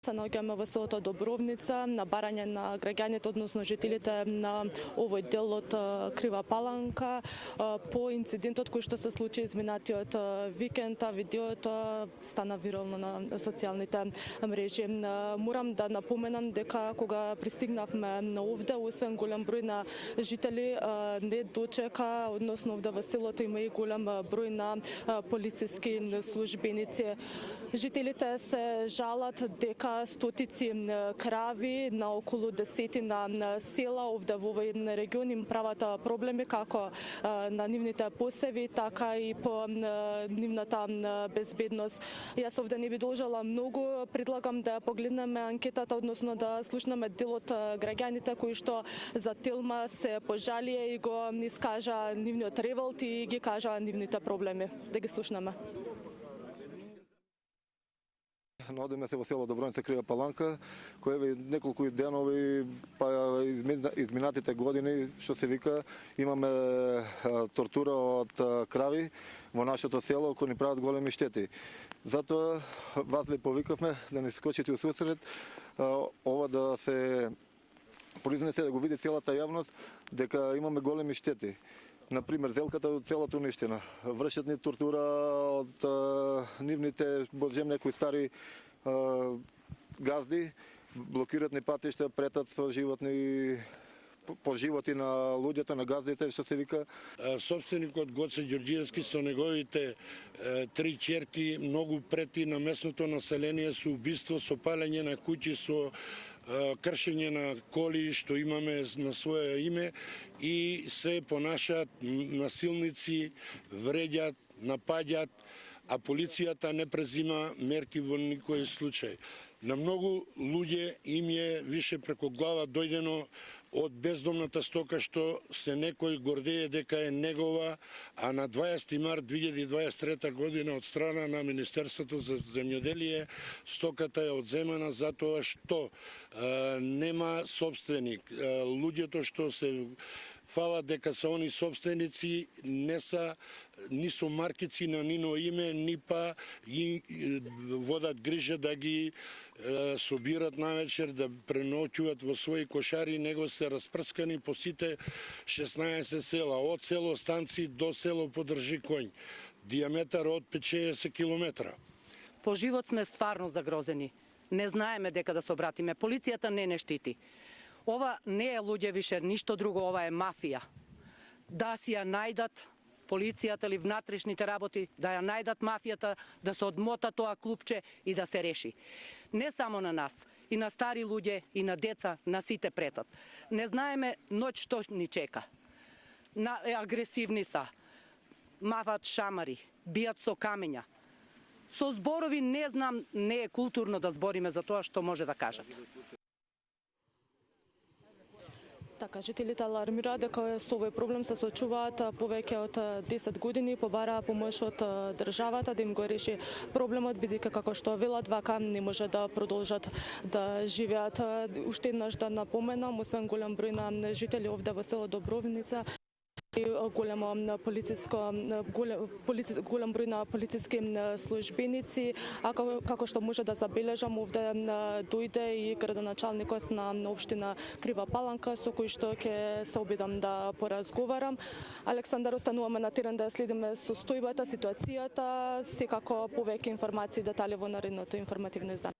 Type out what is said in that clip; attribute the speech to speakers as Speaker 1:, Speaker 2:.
Speaker 1: Се наоѓаме во селото Добровница на барање на граѓаните, односно жителите на овој дел од Крива Паланка по инцидентот кој што се случи изминатиот викенд. Видеото стана вирално на социјалните мрежи. Морам да напоменам дека кога пристигнавме на овде, освен голем број на жители, не дочека, односно овде во селото има и голем број на полициски службеници. Жителите се жалат дека стотици крави на околу 10 на села овде во овој регион им прават проблеми како на нивните посеви, така и по нивната безбедност. Јас овде не би должела многу, предлагам да погледнеме анкетата, односно да слушнеме дел од граѓаните кои што за Телма се пожалија и го искажа нивниот револт и ги кажа нивните проблеми. Да ги слушнеме.
Speaker 2: Наоѓаме се во село Добровница, Крива Паланка, кој неколку денови, па изминатите години, што се вика, имаме тортура од крави во нашето село, кои ни прават големи штети. Затоа вас ве повикавме да ни скочите у сусрет, ова да се произнесе, да го види целата јавност, дека имаме големи штети. Например, зелката од целото уништена. Вршат ни тортура од нивните, божем, некои стари газди, блокираат ни патишта, претат со животни по животи на луѓето, на газдите, што се вика.
Speaker 3: Собственикот Гоце Ѓорѓиевски со неговите три ќерки многу прети на местното население со убиство, со палење на куќи, со кршење на коли што имаме на своје име и се понашаат насилници, вреѓаат, напаѓаат, а полицијата не презима мерки во никој случај. На многу луѓе им е више преко глава дојдено од бездомната стока што се некој гордее дека е негова, а на 20 март 2023 година од страна на Министерството за земјоделие стоката е одземана затоа што нема собственик. Луѓето што се фала дека се они собственици не са ни со маркици на нино име, ни па и водат грижа да ги собират навечер, да преноќуваат во своји кошари, него се распрскани по сите 16 села, од село Станци до село Подржи Конј, диаметар од 50 километра.
Speaker 4: По живот сме стварно загрозени. Не знаеме дека да се обратиме. Полицијата не штити. Ова не е луѓе више, ништо друго, ова е мафија. Да си ја најдат полицијата или внатрешните работи, да ја најдат мафијата, да се одмота тоа клупче и да се реши. Не само на нас, и на стари луѓе, и на деца, на сите претат. Не знаеме ноќ што ни чека. Агресивни са, мават шамари, бијат со камења. Со зборови не знам, не е културно да збориме за тоа што може да кажат.
Speaker 1: Така, жителите алармираат дека со овој проблем се соочуваат повеќе од 10 години, побараа помош од државата да им го реши проблемот, бидејќи како што велат вака не може да продолжат да живеат. Уште еднаш да напоменам, освен голем број на жители овде во село Добровница, голем број на полициски службеници, а како што може да забележам, овде дојде и градоначалникот на општина Крива Паланка, со кој што ќе се обидам да поразговарам. Александар, остануваме на терен да следиме состојбата, ситуацијата, секако повеќе информации и детали во наредното информативно издание.